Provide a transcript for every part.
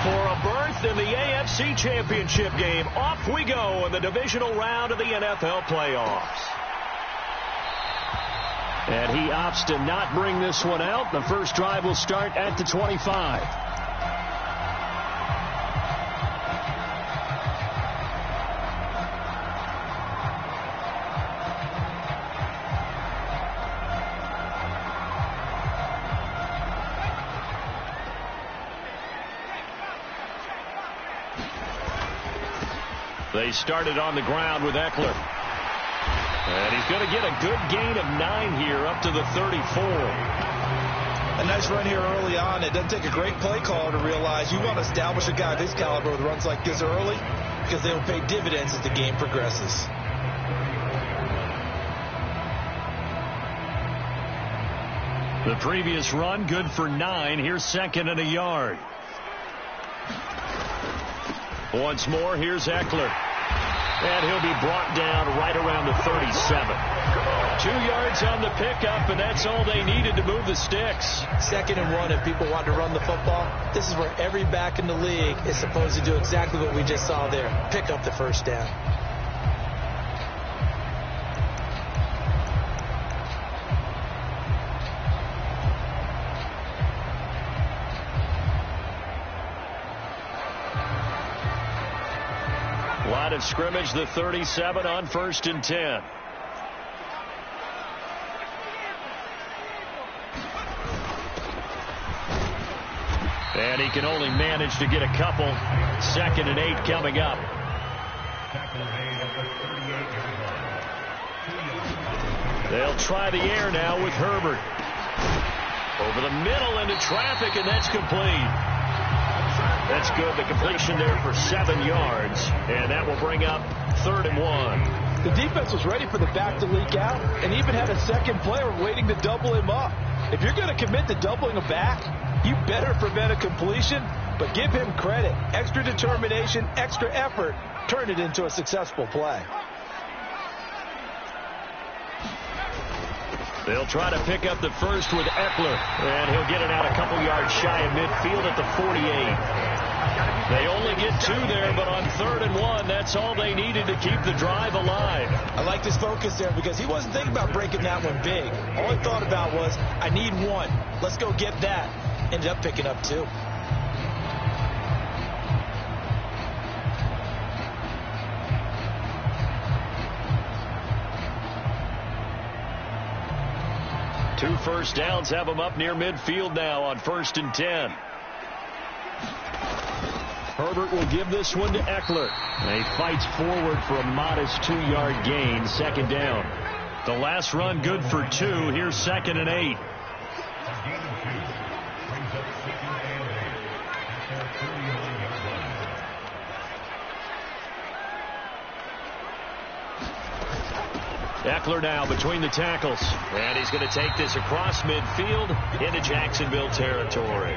For a berth in the AFC Championship game, off we go in the divisional round of the NFL playoffs. And he opts to not bring this one out. The first drive will start at the 25. They started on the ground with Eckler. And he's going to get a good gain of 9 here up to the 34. A nice run here early on. It doesn't take a great play caller to realize you want to establish a guy of his caliber with runs like this early because they will pay dividends as the game progresses. The previous run good for 9. Here's second and a yard. Once more, here's Eckler. And he'll be brought down right around the 37. 2 yards on the pickup, and that's all they needed to move the sticks. 2nd and 1 if people want to run the football. This is where every back in the league is supposed to do exactly what we just saw there. Pick up the first down. Line of scrimmage, the 37 on 1st and 10. And he can only manage to get a couple. 2nd and 8 coming up. They'll try the air now with Herbert. Over the middle into traffic, and that's complete. That's good. The completion there for 7 yards. And that will bring up 3rd and 1. The defense was ready for the back to leak out and even had a second player waiting to double him up. If you're going to commit to doubling a back, you better prevent a completion, but give him credit. Extra determination, extra effort, turn it into a successful play. They'll try to pick up the first with Eckler, and he'll get it out a couple yards shy of midfield at the 48. They only get 2 there, but on 3rd and 1, that's all they needed to keep the drive alive. I liked his focus there because he wasn't thinking about breaking that one big. All he thought about was, I need 1. Let's go get that. Ended up picking up 2. Two first downs have him up near midfield now on 1st and 10. Herbert will give this one to Eckler. And he fights forward for a modest 2-yard gain. 2nd down. The last run good for 2. Here's 2nd and 8. Eckler now between the tackles. And he's going to take this across midfield into Jacksonville territory.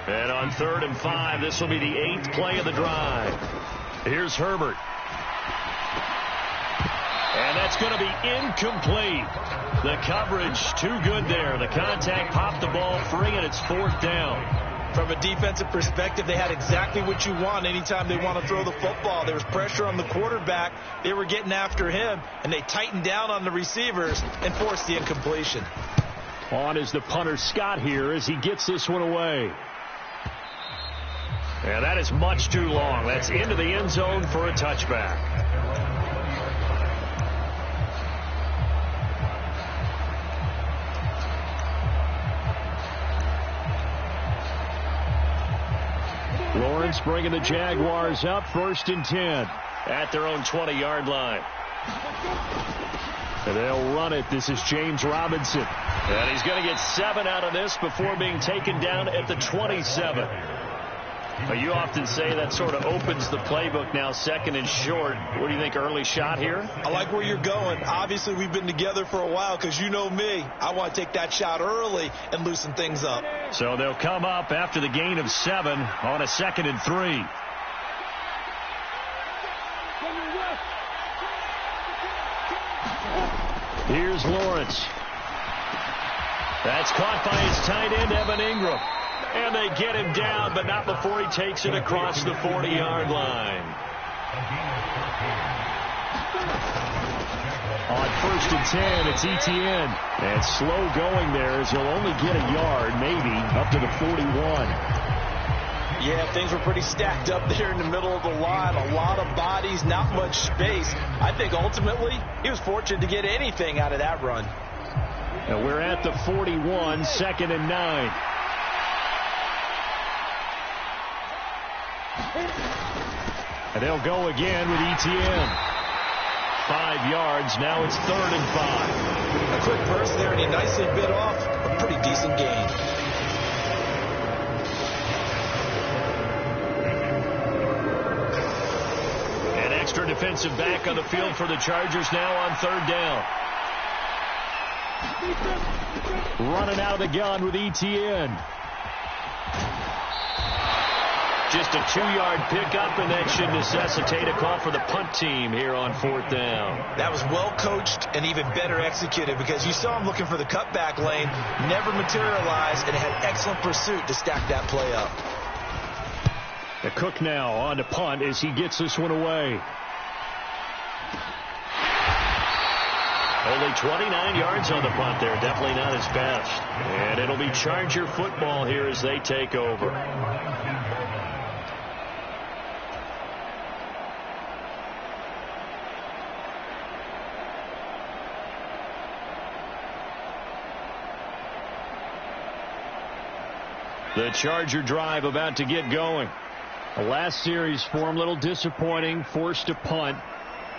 And on 3rd and 5, this will be the 8th play of the drive. Here's Herbert. And that's going to be incomplete. The coverage too good there. The contact popped the ball free, and it's 4th down. From a defensive perspective, they had exactly what you want anytime they want to throw the football. There was pressure on the quarterback. They were getting after him, and they tightened down on the receivers and forced the incompletion. On is the punter Scott here as he gets this one away. And that is much too long. That's into the end zone for a touchback. Lawrence bringing the Jaguars up 1st and 10 at their own 20-yard line. And they'll run it. This is James Robinson. And he's going to get 7 out of this before being taken down at the 27. You often say that sort of opens the playbook now, 2nd and short. What do you think, early shot here? I like where you're going. Obviously, we've been together for a while because you know me. I want to take that shot early and loosen things up. So they'll come up after the gain of 7 on a 2nd and 3. Here's Lawrence. That's caught by his tight end, Evan Ingram. And they get him down, but not before he takes it across the 40-yard line. On 1st and 10, it's Etienne. And slow going there as he'll only get a yard, maybe, up to the 41. Yeah, things were pretty stacked up there in the middle of the line. A lot of bodies, not much space. I think ultimately he was fortunate to get anything out of that run. And we're at the 41, 2nd and 9. And they'll go again with Etienne. 5 yards. Now it's 3rd and 5. A quick burst there, and he nicely bit off a pretty decent gain. An extra defensive back on the field for the Chargers now on 3rd down. Running out of the gun with Etienne. Just a 2-yard pickup, and that should necessitate a call for the punt team here on 4th down. That was well coached and even better executed because you saw him looking for the cutback lane, never materialized, and had excellent pursuit to stack that play up. The Cook now on to punt as he gets this one away. Only 29 yards on the punt there. Definitely not his best. And it'll be Charger football here as they take over. The Charger drive about to get going. The last series for him, a little disappointing, forced to punt.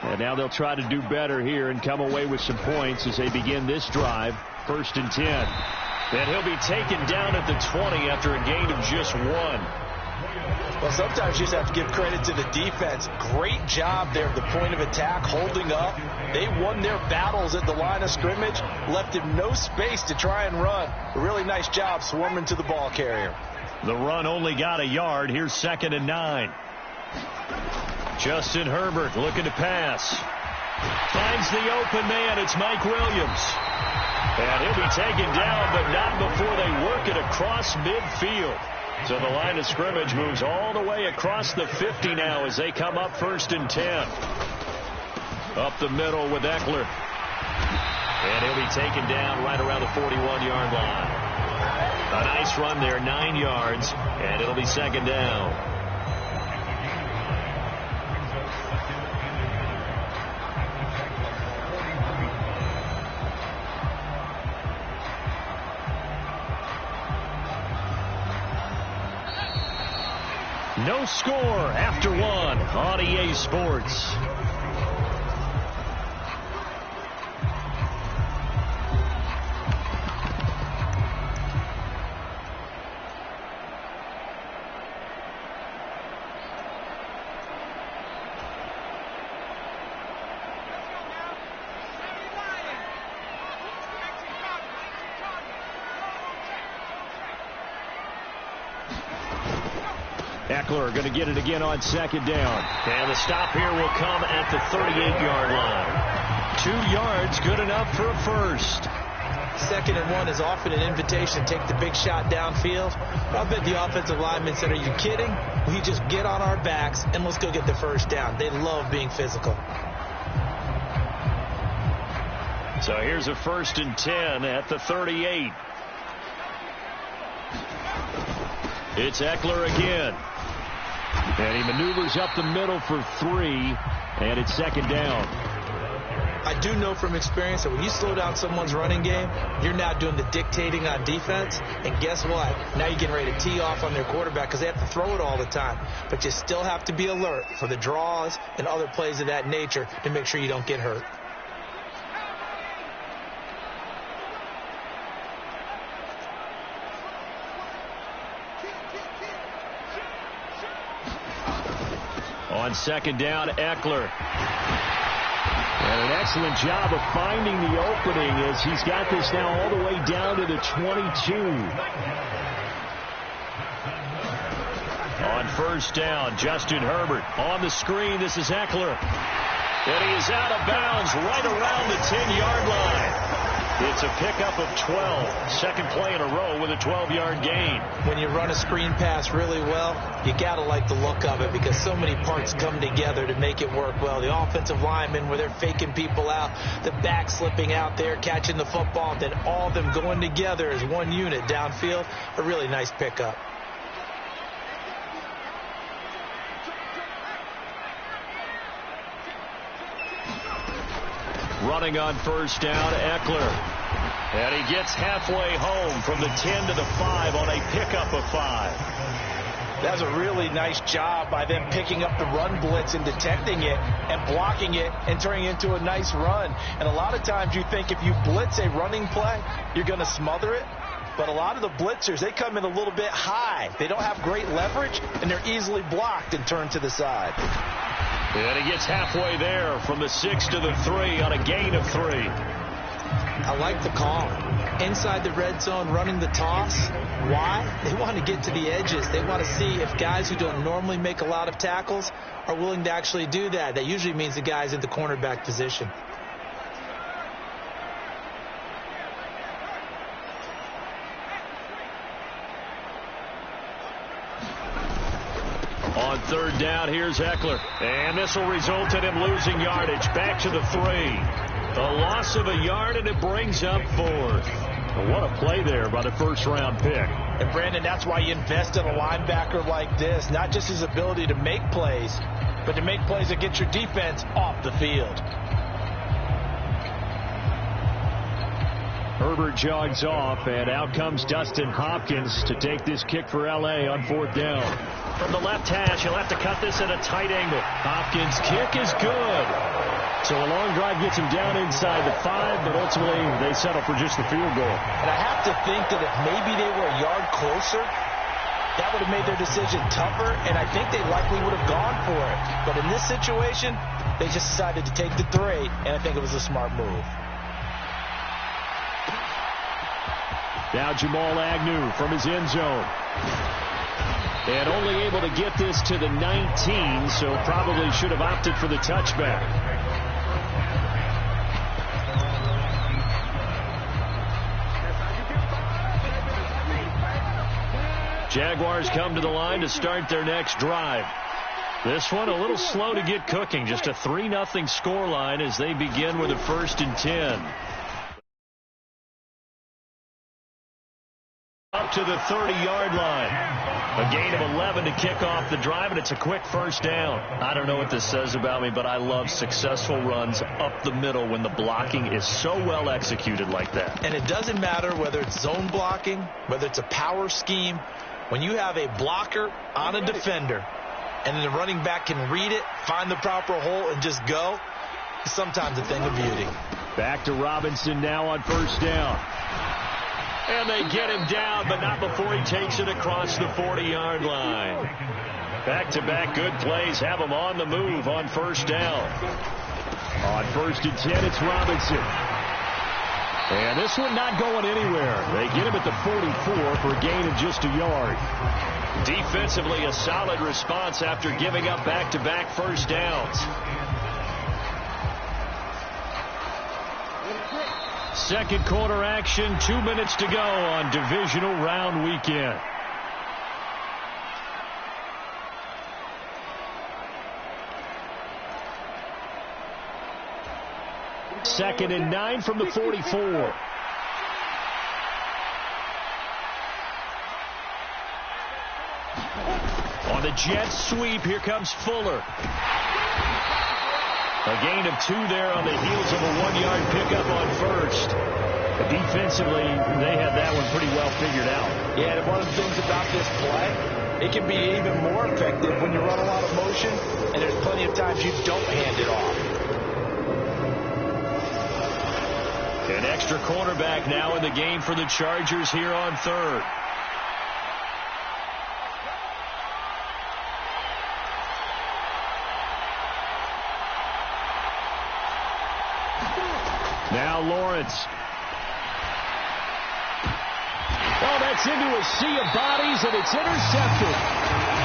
And now they'll try to do better here and come away with some points as they begin this drive. 1st and 10. And he'll be taken down at the 20 after a gain of just 1. Well, sometimes you just have to give credit to the defense. Great job there at the point of attack, holding up. They won their battles at the line of scrimmage, left him no space to try and run. A really nice job swarming to the ball carrier. The run only got a yard. Here's 2nd and 9. Justin Herbert looking to pass. Finds the open man. It's Mike Williams. And he'll be taken down, but not before they work it across midfield. So the line of scrimmage moves all the way across the 50 now as they come up 1st and 10. Up the middle with Eckler. And he'll be taken down right around the 41-yard line. A nice run there, 9 yards, and it'll be 2nd down. No score after 1 on EA Sports. Eckler going to get it again on 2nd down. And the stop here will come at the 38-yard line. 2 yards, good enough for a first. 2nd and 1 is often an invitation to take the big shot downfield. I bet the offensive lineman said, are you kidding? We just get on our backs and let's go get the first down. They love being physical. So here's a 1st and 10 at the 38. It's Eckler again. And he maneuvers up the middle for 3, and it's 2nd down. I do know from experience that when you slow down someone's running game, you're now doing the dictating on defense. And guess what? Now you're getting ready to tee off on their quarterback because they have to throw it all the time. But you still have to be alert for the draws and other plays of that nature to make sure you don't get hurt. On 2nd down, Eckler. And an excellent job of finding the opening as he's got this now all the way down to the 22. On 1st down, Justin Herbert on the screen. This is Eckler. And he is out of bounds right around the 10-yard line. It's a pickup of 12. Second play in a row with a 12-yard gain. When you run a screen pass really well, you got to like the look of it because so many parts come together to make it work well. The offensive linemen where they're faking people out, the back slipping out there, catching the football, then all of them going together as one unit downfield. A really nice pickup. Running on first down, Eckler. And he gets halfway home from the 10 to the 5 on a pickup of 5. That's a really nice job by them picking up the run blitz and detecting it and blocking it and turning it into a nice run. And a lot of times you think if you blitz a running play, you're going to smother it. But a lot of the blitzers, they come in a little bit high. They don't have great leverage, and they're easily blocked and turned to the side. And he gets halfway there from the 6 to the 3 on a gain of 3. I like the call. Inside the red zone, running the toss. Why? They want to get to the edges. They want to see if guys who don't normally make a lot of tackles are willing to actually do that. That usually means the guys in the cornerback position. On third down, here's Eckler. And this will result in him losing yardage. Back to the 3. A loss of a yard, and it brings up 4th. What a play there by the first-round pick. And, Brandon, that's why you invest in a linebacker like this. Not just his ability to make plays, but to make plays that get your defense off the field. Herbert jogs off, and out comes Dustin Hopkins to take this kick for L.A. on 4th down. From the left hash, he'll have to cut this at a tight angle. Hopkins' kick is good. So a long drive gets him down inside the 5, but ultimately they settle for just the field goal. And I have to think that if maybe they were a yard closer, that would have made their decision tougher, and I think they likely would have gone for it. But in this situation, they just decided to take the 3, and I think it was a smart move. Now Jamal Agnew from his end zone. And only able to get this to the 19, so probably should have opted for the touchback. Jaguars come to the line to start their next drive. This one a little slow to get cooking. Just a 3-0 scoreline as they begin with a 1st and 10. Up to the 30-yard line. A gain of 11 to kick off the drive, and it's a quick first down. I don't know what this says about me, but I love successful runs up the middle when the blocking is so well executed like that. And it doesn't matter whether it's zone blocking, whether it's a power scheme. When you have a blocker on a defender, and then the running back can read it, find the proper hole, and just go, it's sometimes a thing of beauty. Back to Robinson now on first down. And they get him down, but not before he takes it across the 40-yard line. Back-to-back good plays have him on the move on first down. On 1st and 10, it's Robinson. And this one not going anywhere. They get him at the 44 for a gain of just a yard. Defensively, a solid response after giving up back-to-back first downs. Second quarter action, 2 minutes to go on divisional round weekend. Second and 9 from the 44. On the jet sweep, here comes Fuller. A gain of 2 there on the heels of a 1-yard pickup on first. Defensively, they had that one pretty well figured out. Yeah, and one of the things about this play, it can be even more effective when you run a lot of motion, and there's plenty of times you don't hand it off. An extra cornerback now in the game for the Chargers here on third. Now Lawrence. Oh, that's into a sea of bodies, and it's intercepted.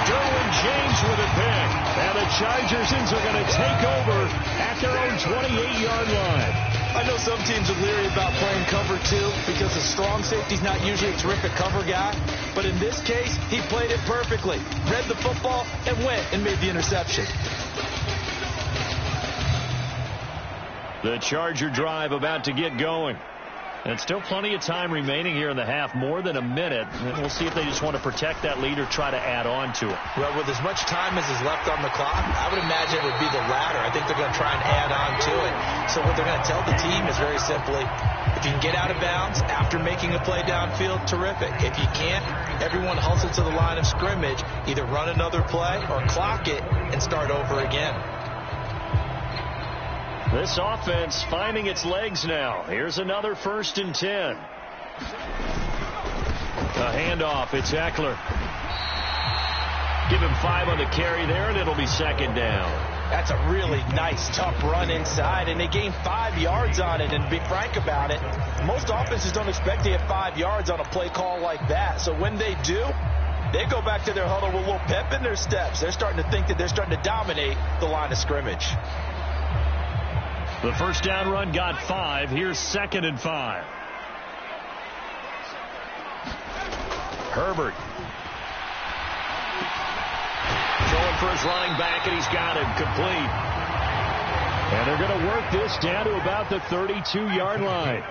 Derwin James with a pick. And the Chargers are going to take over at their own 28-yard line. I know some teams are leery about playing cover 2 because the strong safety's not usually a terrific cover guy. But in this case, he played it perfectly. Read the football and went and made the interception. The Charger drive about to get going. And still plenty of time remaining here in the half, more than a minute. And we'll see if they just want to protect that lead or try to add on to it. Well, with as much time as is left on the clock, I would imagine it would be the latter. I think they're going to try and add on to it. So what they're going to tell the team is very simply, if you can get out of bounds after making a play downfield, terrific. If you can't, everyone hustle to the line of scrimmage, either run another play or clock it and start over again. This offense finding its legs now. Here's another 1st and 10. A handoff. It's Eckler. Give him 5 on the carry there, and it'll be 2nd down. That's a really nice, tough run inside, and they gained 5 yards on it. And to be frank about it, most offenses don't expect to get 5 yards on a play call like that. So when they do, they go back to their huddle with a little pep in their steps. They're starting to think that they're starting to dominate the line of scrimmage. The 1st down run got 5. Here's 2nd and 5. Herbert. Throwing for his running back, and he's got him complete. And they're going to work this down to about the 32-yard line.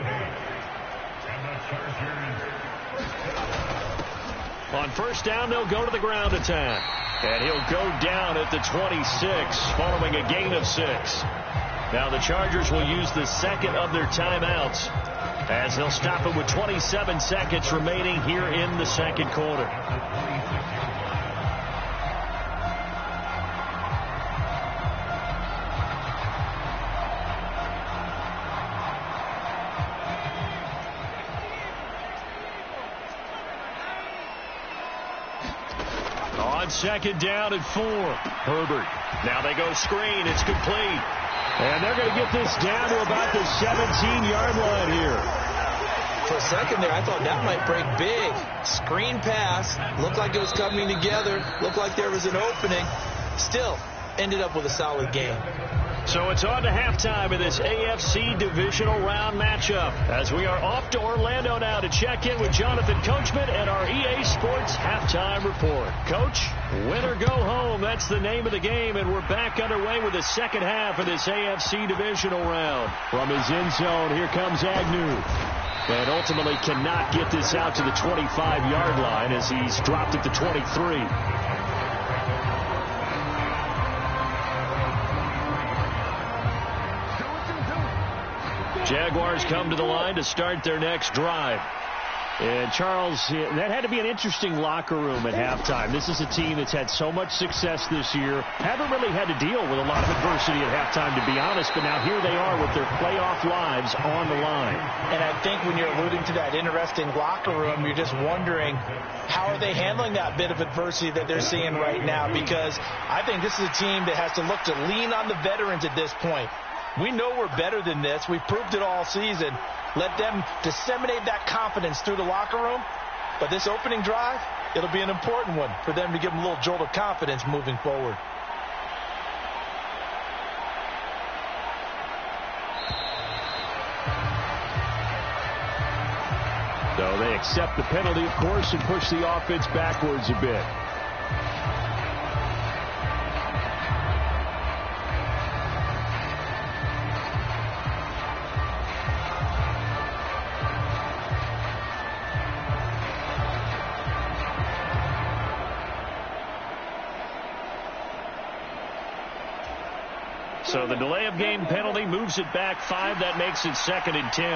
On 1st down, they'll go to the ground attack. And he'll go down at the 26, following a gain of 6. Now the Chargers will use the 2nd of their timeouts as they'll stop it with 27 seconds remaining here in the 2nd quarter. On 2nd down and 4, Herbert. Now they go screen. It's complete. And they're going to get this down to about the 17-yard line here. For a second there, I thought that might break big. Screen pass. Looked like it was coming together. Looked like there was an opening. Still ended up with a solid game. So it's on to halftime in this AFC divisional round matchup as we are off to Orlando now to check in with Jonathan Coachman and our EA Sports halftime report. Coach, win or go home, that's the name of the game, and we're back underway with the 2nd half of this AFC divisional round. From his end zone, here comes Agnew. And ultimately cannot get this out to the 25-yard line as he's dropped at the 23. Jaguars come to the line to start their next drive. And, Charles, that had to be an interesting locker room at halftime. This is a team that's had so much success this year. Haven't really had to deal with a lot of adversity at halftime, to be honest. But now here they are with their playoff lives on the line. And I think when you're alluding to that interesting locker room, you're just wondering, how are they handling that bit of adversity that they're seeing right now? Because I think this is a team that has to look to lean on the veterans at this point. We know we're better than this. We've proved it all season. Let them disseminate that confidence through the locker room. But this opening drive, it'll be an important one for them to give them a little jolt of confidence moving forward. So they accept the penalty, of course, and push the offense backwards a bit. So the delay of game penalty moves it back 5. That makes it 2nd and 10.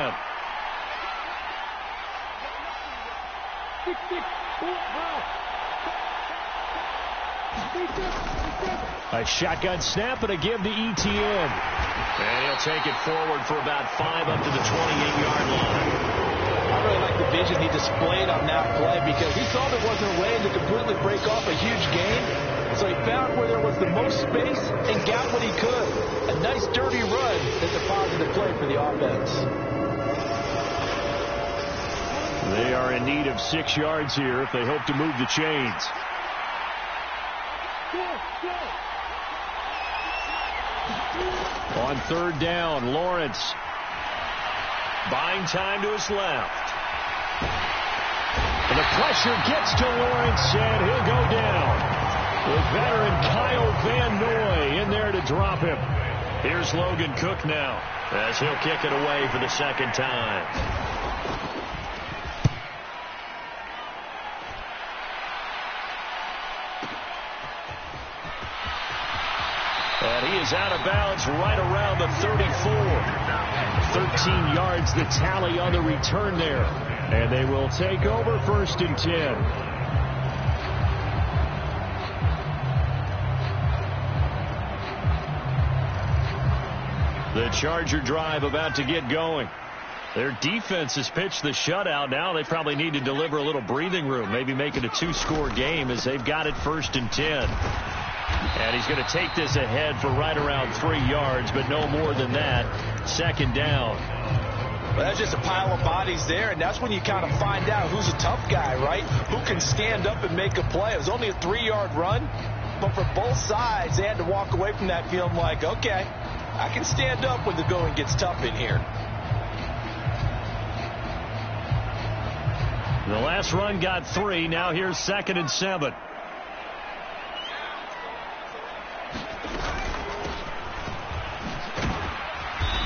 A shotgun snap and a give to ETN. And he'll take it forward for about 5 up to the 28-yard line. I really like the vision he displayed on that play because he saw there wasn't a way to completely break off a huge gain. So he found where there was the most space and got what he could. A nice dirty run that's a positive play for the offense. They are in need of 6 yards here if they hope to move the chains. On 3rd down, Lawrence Buying time to his left. And the pressure gets to Lawrence, and he'll go down. With veteran Kyle Van Noy in there to drop him. Here's Logan Cook now, as he'll kick it away for the second time. And he is out of bounds right around the 34. 13 yards the tally on the return there. And they will take over 1st and 10. The Charger drive about to get going. Their defense has pitched the shutout. Now they probably need to deliver a little breathing room. Maybe make it a 2-score game as they've got it 1st and 10. And he's going to take this ahead for right around 3 yards, but no more than that. 2nd down. Well, that's just a pile of bodies there, and that's when you kind of find out who's a tough guy, right? Who can stand up and make a play. It was only a 3-yard run, but for both sides, they had to walk away from that feeling like, okay, I can stand up when the going gets tough in here. The last run got 3. Now here's 2nd and 7.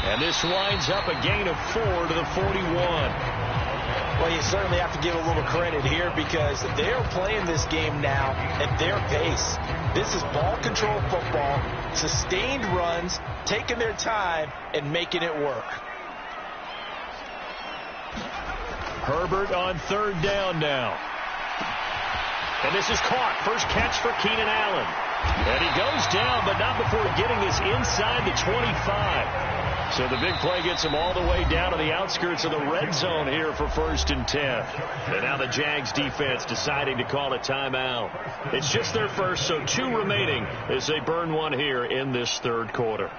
And this winds up a gain of 4 to the 41. Well, you certainly have to give a little credit here because they're playing this game now at their pace. This is ball control football, sustained runs, taking their time, and making it work. Herbert on 3rd down now. And this is caught. First catch for Keenan Allen. And he goes down, but not before getting this inside the 25. So the big play gets him all the way down to the outskirts of the red zone here for 1st and 10. And now the Jags defense deciding to call a timeout. It's just their first, so 2 remaining as they burn one here in this 3rd quarter.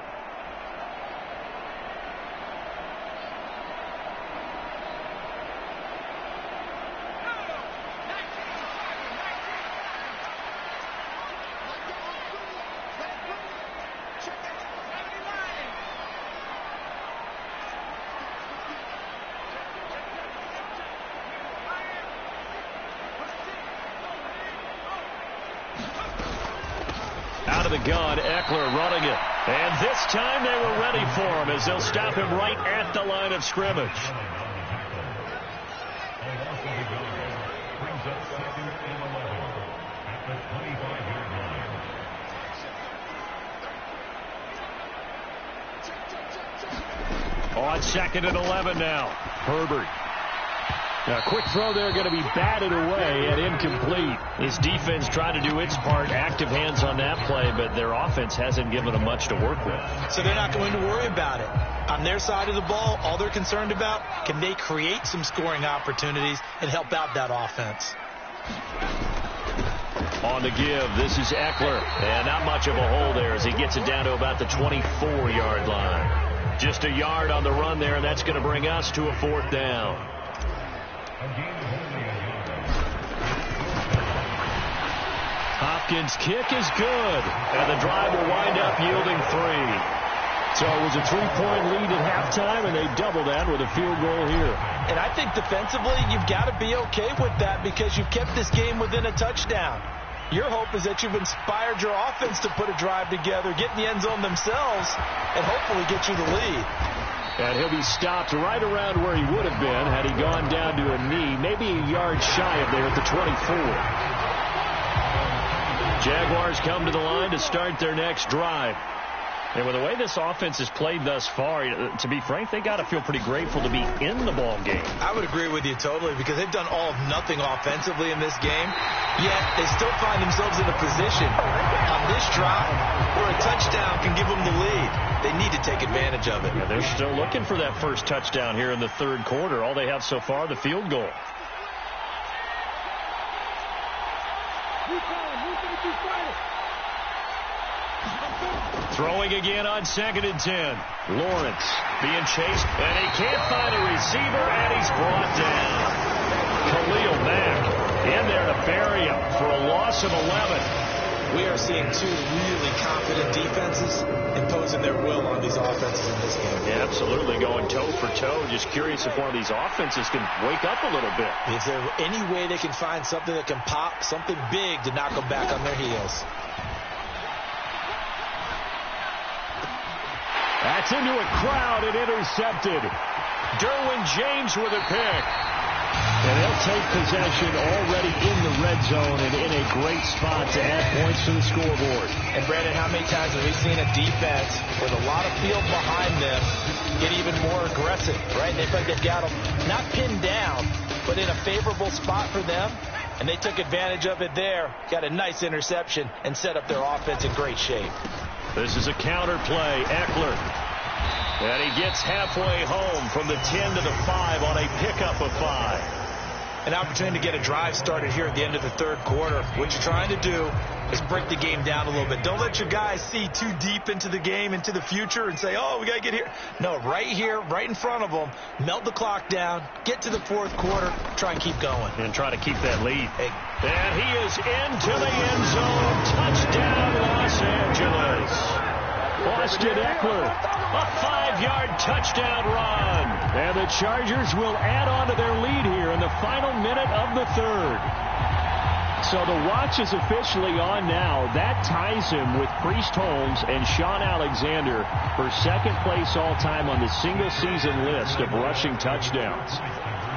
Out of the gun, Eckler running it. And this time they were ready for him as they'll stop him right at the line of scrimmage. On 2nd and 11 now. Herbert. Now, a quick throw there going to be batted away and incomplete. His defense tried to do its part, active hands on that play, but their offense hasn't given them much to work with. So they're not going to worry about it. On their side of the ball, all they're concerned about, can they create some scoring opportunities and help out that offense? On the give, this is Eckler. And not much of a hole there as he gets it down to about the 24-yard line. Just a yard on the run there, and that's going to bring us to a 4th down. Hopkins' kick is good, and the drive will wind up yielding 3. So it was a 3-point lead at halftime, and they double that with a field goal here. And I think defensively, you've got to be okay with that because you've kept this game within a touchdown. Your hope is that you've inspired your offense to put a drive together, get in the end zone themselves, and hopefully get you the lead. And he'll be stopped right around where he would have been had he gone down to a knee, maybe a yard shy of there at the 24. Jaguars come to the line to start their next drive. And with the way this offense has played thus far, to be frank, they got to feel pretty grateful to be in the ball game. I would agree with you totally because they've done all of nothing offensively in this game, yet they still find themselves in a position on this drive where a touchdown can give them the lead. They need to take advantage of it. Yeah, they're still looking for that first touchdown here in the 3rd quarter. All they have so far, the field goal. Throwing again on 2nd and 10. Lawrence being chased, and he can't find a receiver, and he's brought down. Khalil Mack in there to bury him for a loss of 11. We are seeing two really confident defenses imposing their will on these offenses in this game. Yeah, absolutely, going toe for toe. Just curious if one of these offenses can wake up a little bit. Is there any way they can find something that can pop, something big to knock them back on their heels? That's into a crowd and intercepted. Derwin James with a pick. And they'll take possession already in the red zone and in a great spot to add points to the scoreboard. And, Brandon, how many times have we seen a defense with a lot of field behind them get even more aggressive, right? They feel like they've got them not pinned down, but in a favorable spot for them, and they took advantage of it there, got a nice interception, and set up their offense in great shape. This is a counter play. Eckler. And he gets halfway home from the 10 to the 5 on a pickup of 5. An opportunity to get a drive started here at the end of the third quarter. What you're trying to do is break the game down a little bit. Don't let your guys see too deep into the game, into the future, and say, oh, we got to get here. No, right here, right in front of them, melt the clock down, get to the fourth quarter, try and keep going. And try to keep that lead. And he is into the end zone. Touchdown, Los Angeles. Austin Eckler, a 5-yard touchdown run. And the Chargers will add on to their lead here in the final minute of the third. So the watch is officially on now. That ties him with Priest Holmes and Sean Alexander for second place all-time on the single-season list of rushing touchdowns.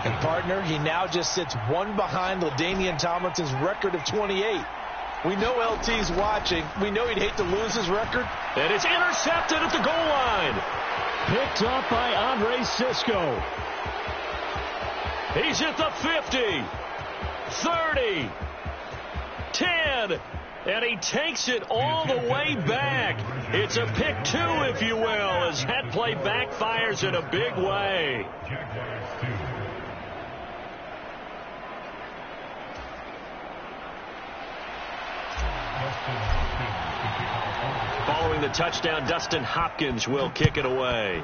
And, partner, he now just sits one behind LaDainian Tomlinson's record of 28. We know LT's watching. We know he'd hate to lose his record. And it's intercepted at the goal line. Picked up by Andre Sisco. He's at the 50, 30, 10, and he takes it all the way back. It's a pick 2, if you will, as that play backfires in a big way. Following the touchdown, Dustin Hopkins will kick it away.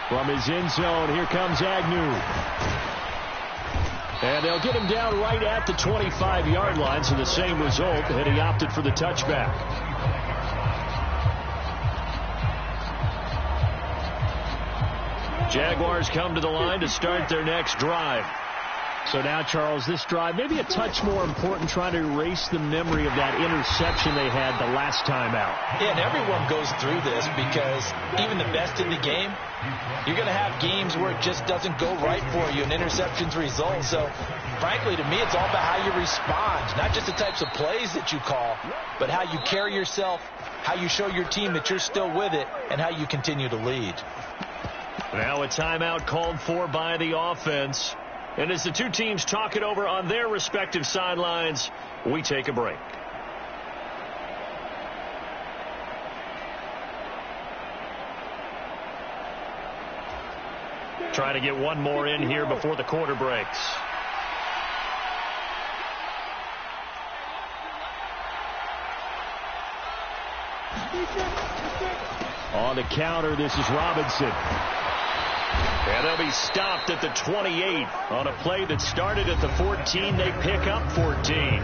From his end zone, here comes Agnew. And they'll get him down right at the 25-yard line, so the same result, and he opted for the touchback. Jaguars come to the line to start their next drive. So now, Charles, this drive maybe a touch more important, trying to erase the memory of that interception they had the last time out. Yeah, and everyone goes through this because even the best in the game, you're going to have games where it just doesn't go right for you and interceptions result. So, frankly, to me, it's all about how you respond, not just the types of plays that you call, but how you carry yourself, how you show your team that you're still with it, and how you continue to lead. Now a timeout called for by the offense. And as the two teams talk it over on their respective sidelines, we take a break. Trying to get one more in here before the quarter breaks. On the counter, this is Robinson. And they'll be stopped at the 28 on a play that started at the 14. They pick up 14.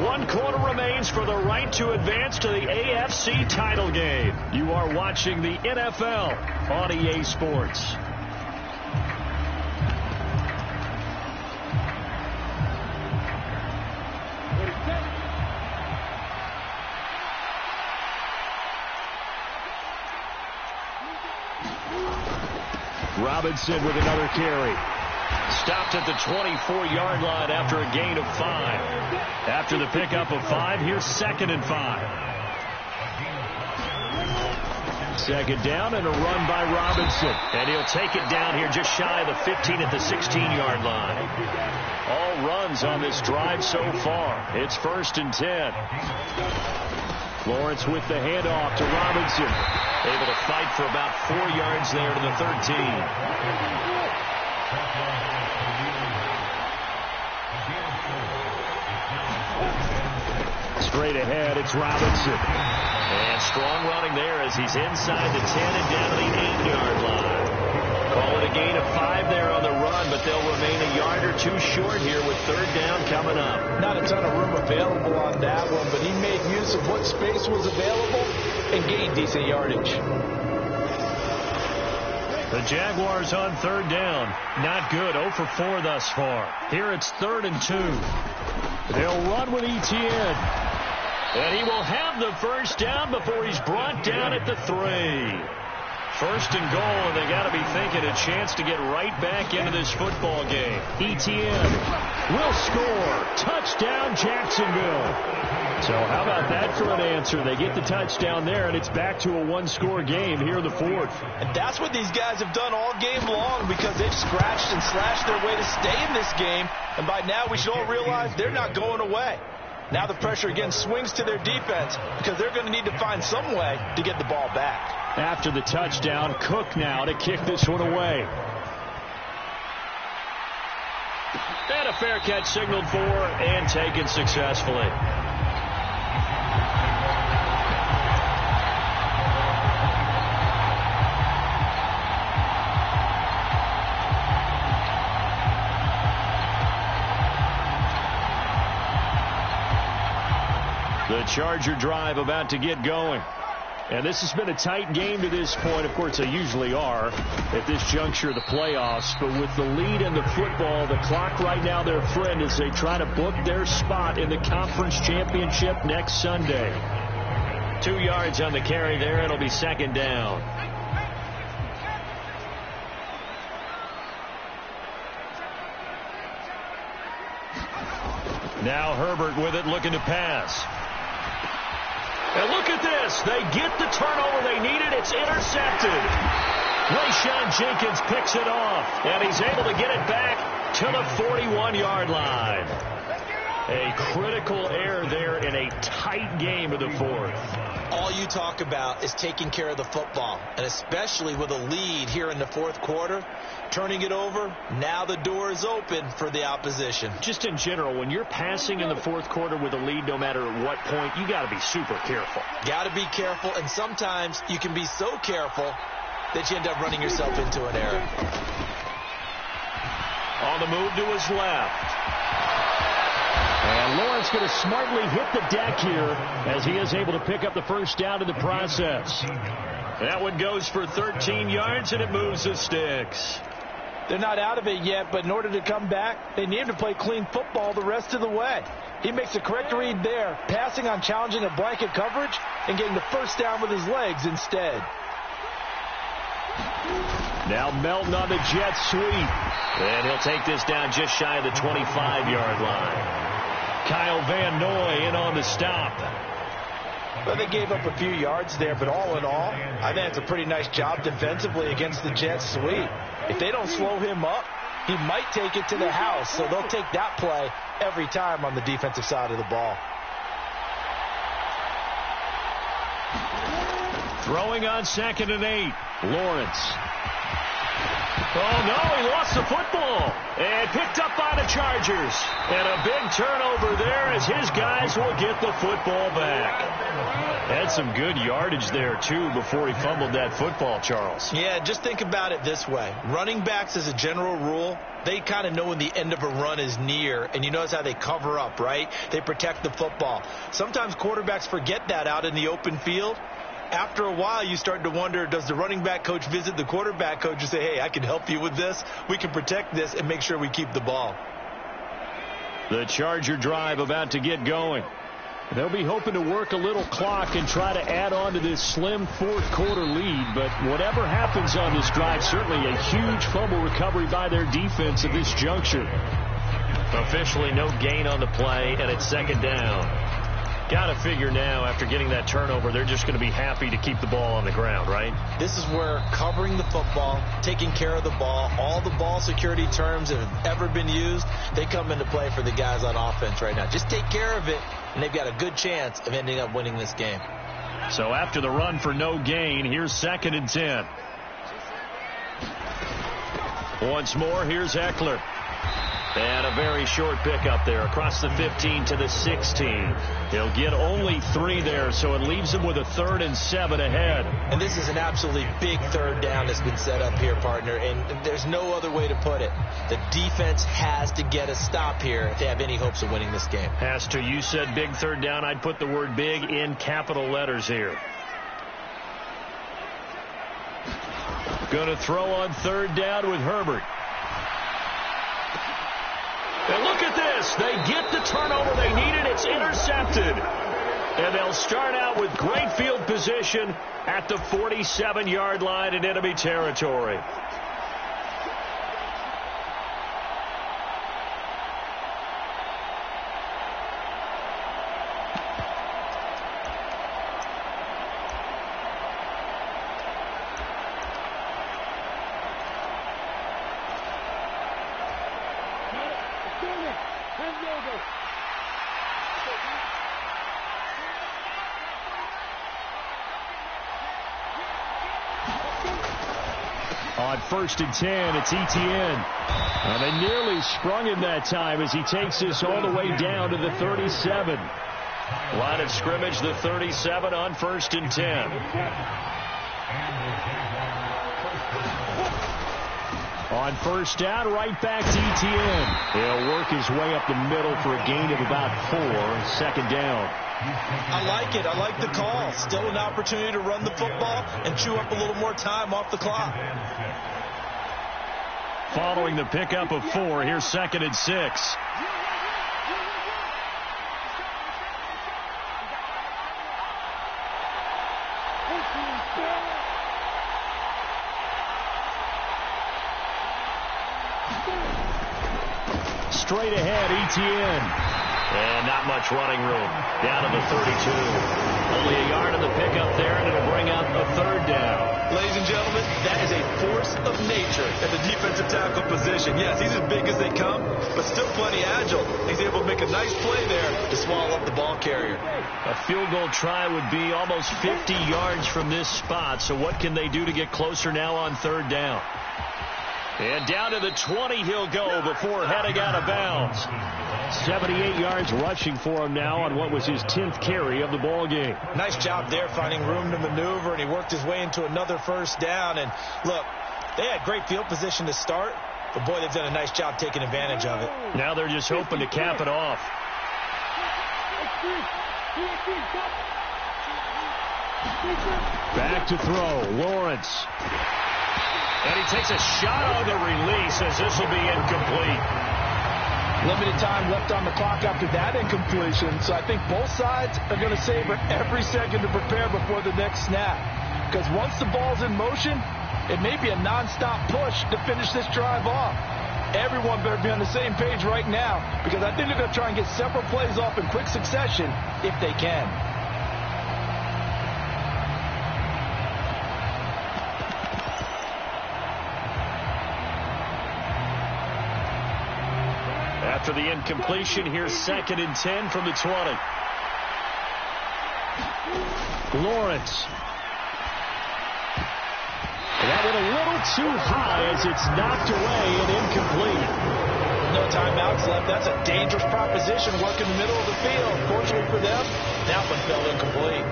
1 quarter remains for the right to advance to the AFC title game. You are watching the NFL on EA Sports. Robinson with another carry. Stopped at the 24-yard line after a gain of 5. After the pickup of 5, here's 2nd and 5. Second down and a run by Robinson. And he'll take it down here just shy of the 15 at the 16-yard line. All runs on this drive so far. It's 1st and 10. Lawrence with the handoff to Robinson. Able to fight for about 4 yards there to the 13. Straight ahead, it's Robinson. And strong running there as he's inside the 10 and down to the 8-yard line. Call it a gain of 5 there on the run, but they'll remain a yard or too short here with third down coming up. Not a ton of room available on that one, but he made use of what space was available and gained decent yardage. The Jaguars on third down. Not good. 0 for 4 thus far. Here it's 3rd and 2. They'll run with Etienne. And he will have the first down before he's brought down at the 3. First and goal, and they got to be thinking a chance to get right back into this football game. Etienne will score. Touchdown, Jacksonville. So how about that for an answer? They get the touchdown there, and it's back to a one-score game here in the 4th. And that's what these guys have done all game long because they've scratched and slashed their way to stay in this game. And by now, we should all realize they're not going away. Now the pressure again swings to their defense because they're going to need to find some way to get the ball back. After the touchdown, Cook now to kick this one away. And a fair catch signaled for and taken successfully. The Charger drive about to get going. And this has been a tight game to this point. Of course, they usually are at this juncture of the playoffs. But with the lead in the football, the clock right now, their friend, as they try to book their spot in the conference championship next Sunday. 2 yards on the carry there. It'll be 2nd down. Now Herbert with it, looking to pass. And look at this. They get the turnover they needed. It's intercepted. Rayshon Jenkins picks it off, and he's able to get it back to the 41-yard line. A critical error there in a tight game of the 4th. All you talk about is taking care of the football, and especially with a lead here in the 4th quarter, turning it over, now the door is open for the opposition. Just in general, when you're passing in the 4th quarter with a lead, no matter at what point, you got to be super careful. Got to be careful, and sometimes you can be so careful that you end up running yourself into an error. On the move to his left. And Lawrence going to smartly hit the deck here as he is able to pick up the first down in the process. That one goes for 13 yards, and it moves the sticks. They're not out of it yet, but in order to come back, they need him to play clean football the rest of the way. He makes a correct read there, passing on challenging a blanket coverage and getting the first down with his legs instead. Now Melton on the jet sweep. And he'll take this down just shy of the 25-yard line. Kyle Van Noy in on the stop. Well, they gave up a few yards there, but all in all, I think it's a pretty nice job defensively against the jet sweep. If they don't slow him up, he might take it to the house, so they'll take that play every time on the defensive side of the ball. Throwing on 2nd and 8. Lawrence. Oh, no, he lost the football. And picked up by the Chargers. And a big turnover there as his guys will get the football back. Had some good yardage there, too, before he fumbled that football, Charles. Yeah, just think about it this way. Running backs, as a general rule, they kind of know when the end of a run is near. And you notice how they cover up, right? They protect the football. Sometimes quarterbacks forget that out in the open field. After a while, you start to wonder, does the running back coach visit the quarterback coach and say, hey, I can help you with this. We can protect this and make sure we keep the ball. The Charger drive about to get going. They'll be hoping to work a little clock and try to add on to this slim 4th quarter lead. But whatever happens on this drive, certainly a huge fumble recovery by their defense at this juncture. Officially no gain on the play, and it's 2nd down. Got to figure now, after getting that turnover, they're just going to be happy to keep the ball on the ground, right? This is where covering the football, taking care of the ball, all the ball security terms that have ever been used, they come into play for the guys on offense right now. Just take care of it, and they've got a good chance of ending up winning this game. So after the run for no gain, here's 2nd and 10. Once more, here's Eckler. And a very short pickup there across the 15 to the 16. He'll get only 3 there, so it leaves him with a 3rd and 7 ahead. And this is an absolutely big 3rd down that's been set up here, partner, and there's no other way to put it. The defense has to get a stop here if they have any hopes of winning this game. Has to. You said big 3rd down. I'd put the word big in capital letters here. Going to throw on 3rd down with Herbert. And look at this. They get the turnover they needed. It's intercepted. And they'll start out with great field position at the 47-yard line in enemy territory. On 1st and 10, it's Etienne. And they nearly sprung him that time as he takes this all the way down to the 37. Line of scrimmage, the 37 on 1st and 10. On 1st down, right back to Etienne. He'll work his way up the middle for a gain of about 4. 2nd down. I like it. I like the call. Still an opportunity to run the football and chew up a little more time off the clock. Following the pickup of 4, here's 2nd and 6. Straight ahead, Etienne. And not much running room. Down to the 32. Only a yard of the pickup there, and it'll bring up a 3rd down. Ladies and gentlemen, that is a force of nature at the defensive tackle position. Yes, he's as big as they come, but still plenty agile. He's able to make a nice play there to swallow up the ball carrier. A field goal try would be almost 50 yards from this spot, so what can they do to get closer now on 3rd down? And down to the 20 he'll go before heading out of bounds. 78 yards rushing for him now on what was his 10th carry of the ball game. Nice job there finding room to maneuver, and he worked his way into another 1st down. And look, they had great field position to start, but boy, they've done a nice job taking advantage of it. Now they're just hoping to cap it off. Back to throw, Lawrence. And he takes a shot on the release as this will be incomplete. Limited time left on the clock after that incompletion, so I think both sides are going to savor every second to prepare before the next snap. Because once the ball's in motion, it may be a nonstop push to finish this drive off. Everyone better be on the same page right now, because I think they're going to try and get several plays off in quick succession if they can. After the incompletion, here's 2nd and 10 from the 20. Lawrence. That went a little too high as it's knocked away and incomplete. No timeouts left. That's a dangerous proposition, working the middle of the field. Fortunately for them, that one fell incomplete.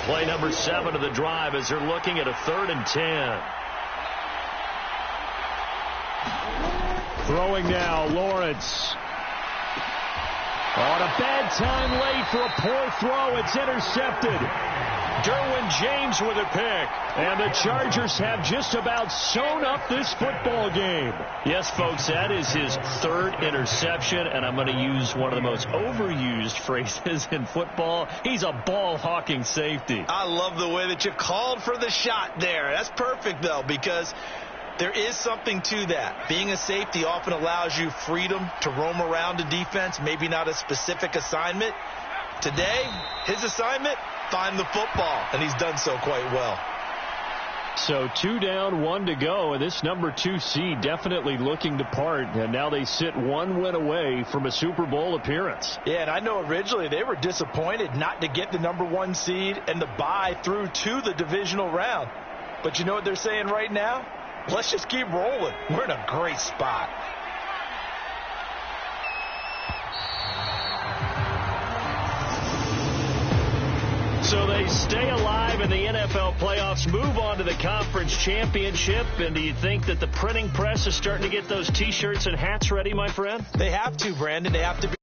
Play number 7 of the drive as they're looking at a 3rd and 10. Throwing now, Lawrence. On a bad time late for a poor throw. It's intercepted. Derwin James with a pick. And the Chargers have just about sewn up this football game. Yes, folks, that is his 3rd interception, and I'm going to use one of the most overused phrases in football. He's a ball-hawking safety. I love the way that you called for the shot there. That's perfect, though, because there is something to that. Being a safety often allows you freedom to roam around a defense, maybe not a specific assignment. Today, his assignment, find the football, and he's done so quite well. So 2 down, 1 to go, and this number 2 seed definitely looking to part, and now they sit 1 win away from a Super Bowl appearance. Yeah, and I know originally they were disappointed not to get the number 1 seed and the bye through to the divisional round. But you know what they're saying right now? Let's just keep rolling. We're in a great spot. So they stay alive in the NFL playoffs, move on to the conference championship, and do you think that the printing press is starting to get those T-shirts and hats ready, my friend? They have to, Brandon. They have to be.